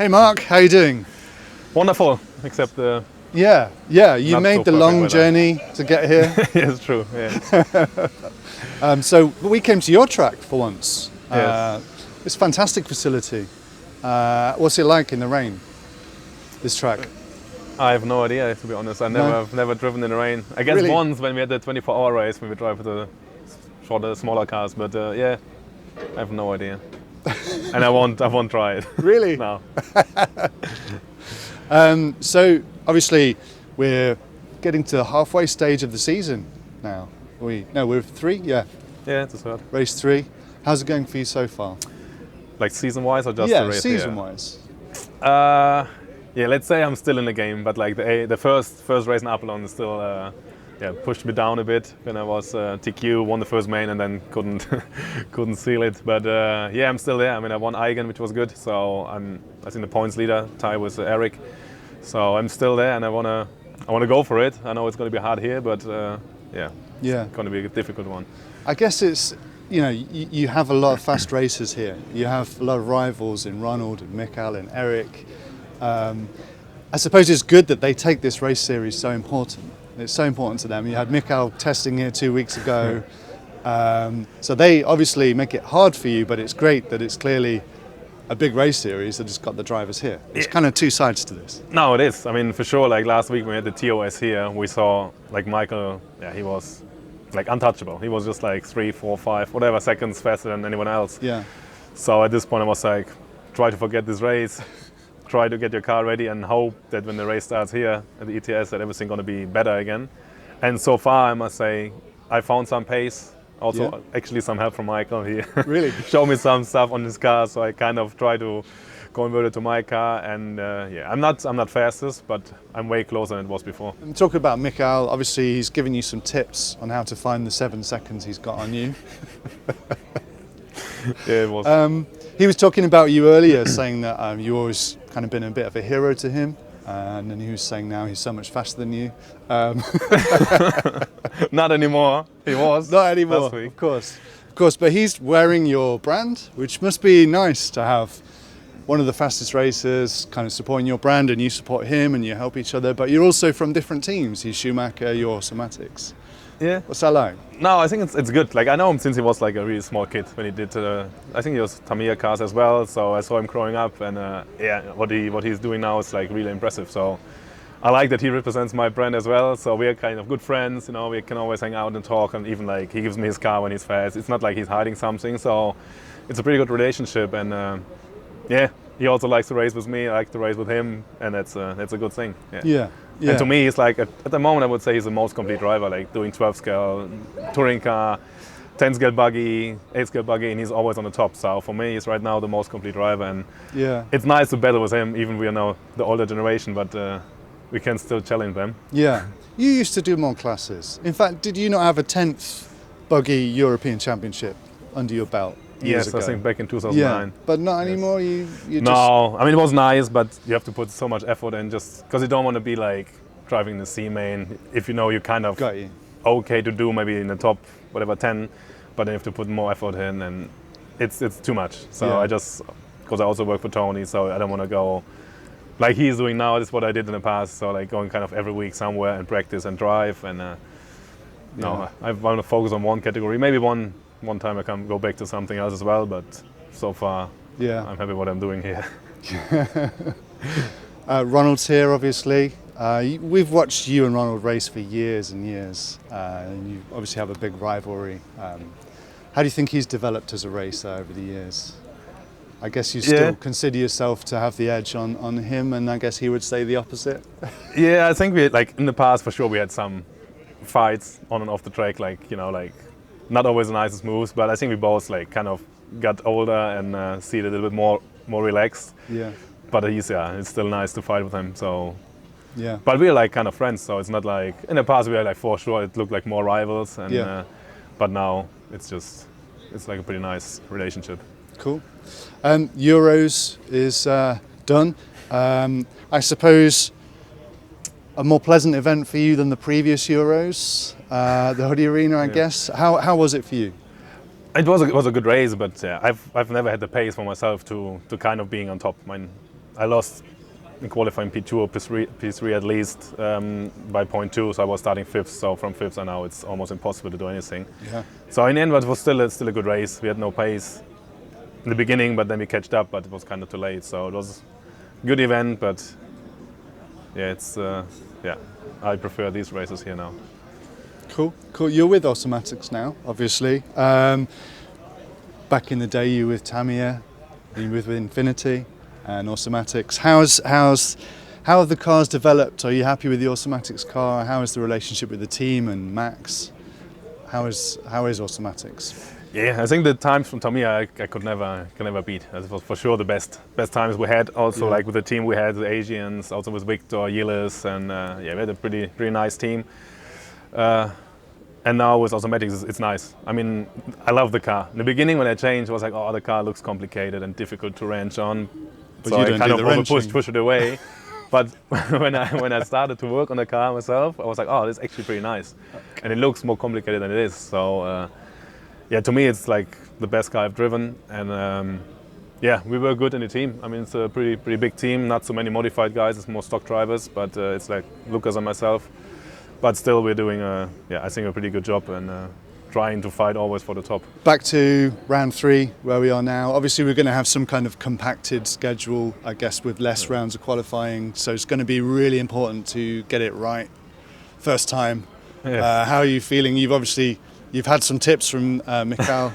Hey Mark, how you doing? Wonderful, except the You not made so the long perfect journey to get here. Yes, true. Yeah. So we came to your track for once. Yes. It's a fantastic facility. What's it like in the rain, this track? I have no idea, to be honest. I've never driven in the rain. I guess Really? once when we had the 24-hour race, when we drive with the shorter, smaller cars. But yeah, I have no idea, and I won't try it. Really? No. So obviously we're getting to the halfway stage of the season now. We're 3, yeah. Yeah, it's hard. Race 3. How's it going for you so far? Like season-wise or just Yeah, the race? season-wise. Yeah, let's say I'm still in the game, but like the first race in Apollon still pushed me down a bit when I was TQ, won the first main and then couldn't seal it. But yeah, I'm still there. I mean, I won Eigen, which was good, so I think the points leader tie with Eric. So I'm still there, and I wanna go for it. I know it's going to be hard here, but yeah, it's going to be a difficult one. I guess it's, you have a lot of fast racers here. You have a lot of rivals in Ronald and Mikael and Eric. I suppose it's good that they take this race series so important. It's so important to them. You had Mikael testing here 2 weeks ago. So they obviously make it hard for you, but it's great that it's clearly a big race series that has got the drivers here. It's kind of two sides to this. No, it is. I mean, for sure, like last week when we had the TOS here, we saw like Michael, he was like untouchable. He was just like 3, 4, 5, whatever seconds faster than anyone else. Yeah. So at this point I was like, try to forget this race, try to get your car ready and hope that when the race starts here at the ETS that everything's going to be better again. And so far I must say, I found some pace. Also, actually some help from Michael. He really showed me some stuff on his car, so I kind of try to convert it to my car. And I'm not fastest, but I'm way closer than it was before. And talking about Mikael, obviously he's given you some tips on how to find the 7 seconds he's got on you. Yeah, it was. He was talking about you earlier, saying that you always kind of been a bit of a hero to him. And then he was saying now he's so much faster than you. Not anymore. He was. Not anymore, last week. Of course. But he's wearing your brand, which must be nice to have one of the fastest racers kind of supporting your brand, and you support him and you help each other. But you're also from different teams. He's Schumacher, you're Awesomatix. Yeah. What's that like? No, I think it's good. Like I know him since he was like a really small kid when he did. I think he was Tamiya cars as well. So I saw him growing up, and what he's doing now is like really impressive. So I like that he represents my brand as well. So we are kind of good friends. We can always hang out and talk, and even like he gives me his car when he's fast. It's not like he's hiding something. So it's a pretty good relationship, and he also likes to race with me. I like to race with him, and that's a good thing. Yeah. And to me, he's like, at the moment, I would say he's the most complete driver, like doing 12 scale, touring car, 10 scale buggy, 8 scale buggy, and he's always on the top. So for me, he's right now the most complete driver. And it's nice to battle with him, even we are now the older generation, but we can still challenge them. Yeah. You used to do more classes. In fact, did you not have a 10th buggy European Championship under your belt? Yes, I think back in 2009. Yeah, but not anymore. You no, I mean it was nice, but you have to put so much effort in just because you don't want to be like driving the C main if you're kind of okay to do maybe in the top 10, but then you have to put more effort in, and it's too much. So I just because I also work for Tony, so I don't want to go like he's doing now. This is what I did in the past. So like going kind of every week somewhere and practice and drive, and no, I want to focus on one category, maybe one time I can go back to something else as well, but so far I'm happy what I'm doing here. Ronald's here, obviously. We've watched you and Ronald race for years and years, and you obviously have a big rivalry. How do you think he's developed as a racer over the years? I guess you still consider yourself to have the edge on him, and I guess he would say the opposite. Yeah, I think we like in the past for sure we had some fights on and off the track, like not always the nicest moves, but I think we both like kind of got older and see it a little bit more relaxed. Yeah. But it's still nice to fight with him. So. Yeah. But we're like kind of friends, so it's not like in the past we were like for sure it looked like more rivals, and but now it's like a pretty nice relationship. Cool. Euros is done. I suppose a more pleasant event for you than the previous Euros, the Hoodie Arena, I guess. How was it for you? It was a good race, but I've never had the pace for myself to kind of being on top. I lost in qualifying P2 or P3 at least by 0.2, so I was starting 5th. So from 5th and now it's almost impossible to do anything. Yeah. So in the end, it was still a good race. We had no pace in the beginning, but then we catched up, but it was kind of too late. So it was a good event, but yeah, I prefer these races here now. Cool. You're with Awesomatix now, obviously. Back in the day, you were with Tamiya, you were with Infinity and Awesomatix. How have the cars developed? Are you happy with the Awesomatix car? How is the relationship with the team and Max? How is Awesomatix? Yeah, I think the times from Tamiya I could never beat. That was for sure the best times we had. Also, like with the team we had, the Asians, also with Victor, Yilis, and we had a pretty nice team. And now with Awesomatix, it's nice. I mean, I love the car. In the beginning when I changed, I was like, oh, the car looks complicated and difficult to wrench on. But so you I don't kind do of the push it away. But when I started to work on the car myself, I was like, oh, this is actually pretty nice. Okay. And it looks more complicated than it is. So yeah, to me, it's like the best car I've driven. And yeah, we were good in the team. I mean, it's a pretty big team. Not so many modified guys. It's more stock drivers. But it's like Lucas and myself. But still, we're doing, I think, a pretty good job and trying to fight always for the top. Back to round 3, where we are now. Obviously, we're going to have some kind of compacted schedule, I guess, with less rounds of qualifying. So it's going to be really important to get it right first time. Yeah. How are you feeling? You've had some tips from Mikhail.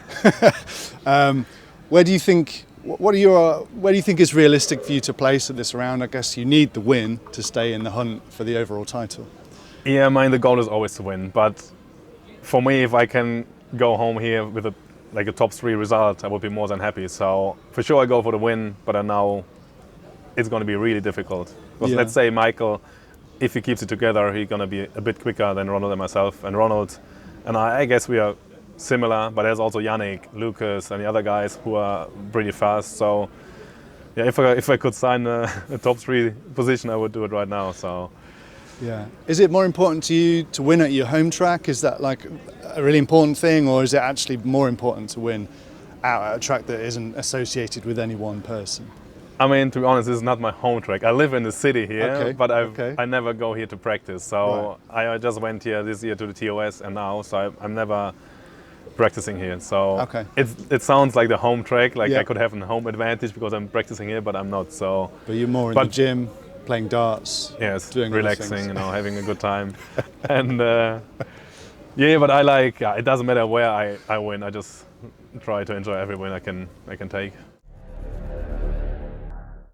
Where do you think is realistic for you to place at this round? I guess you need the win to stay in the hunt for the overall title. Yeah, the goal is always to win. But for me, if I can go home here with a top 3 result, I would be more than happy. So for sure, I go for the win. But I know it's going to be really difficult. Because let's say Michael, if he keeps it together, he's going to be a bit quicker than Ronald and myself. And Ronald and I guess we are similar. But there's also Yannick, Lucas, and the other guys who are pretty fast. So yeah, if I could sign a top 3 position, I would do it right now. So. Yeah. Is it more important to you to win at your home track? Is that like a really important thing, or is it actually more important to win out at a track that isn't associated with any one person? I mean, to be honest, this is not my home track. I live in the city here, but I never go here to practice. So I just went here this year to the TOS and now, so I'm never practicing here. So it sounds like the home track, like I could have a home advantage because I'm practicing here, but I'm not. So. But you're more in the gym. Playing darts, doing relaxing, having a good time, and yeah. But I like. It doesn't matter where I win. I just try to enjoy every win I can take.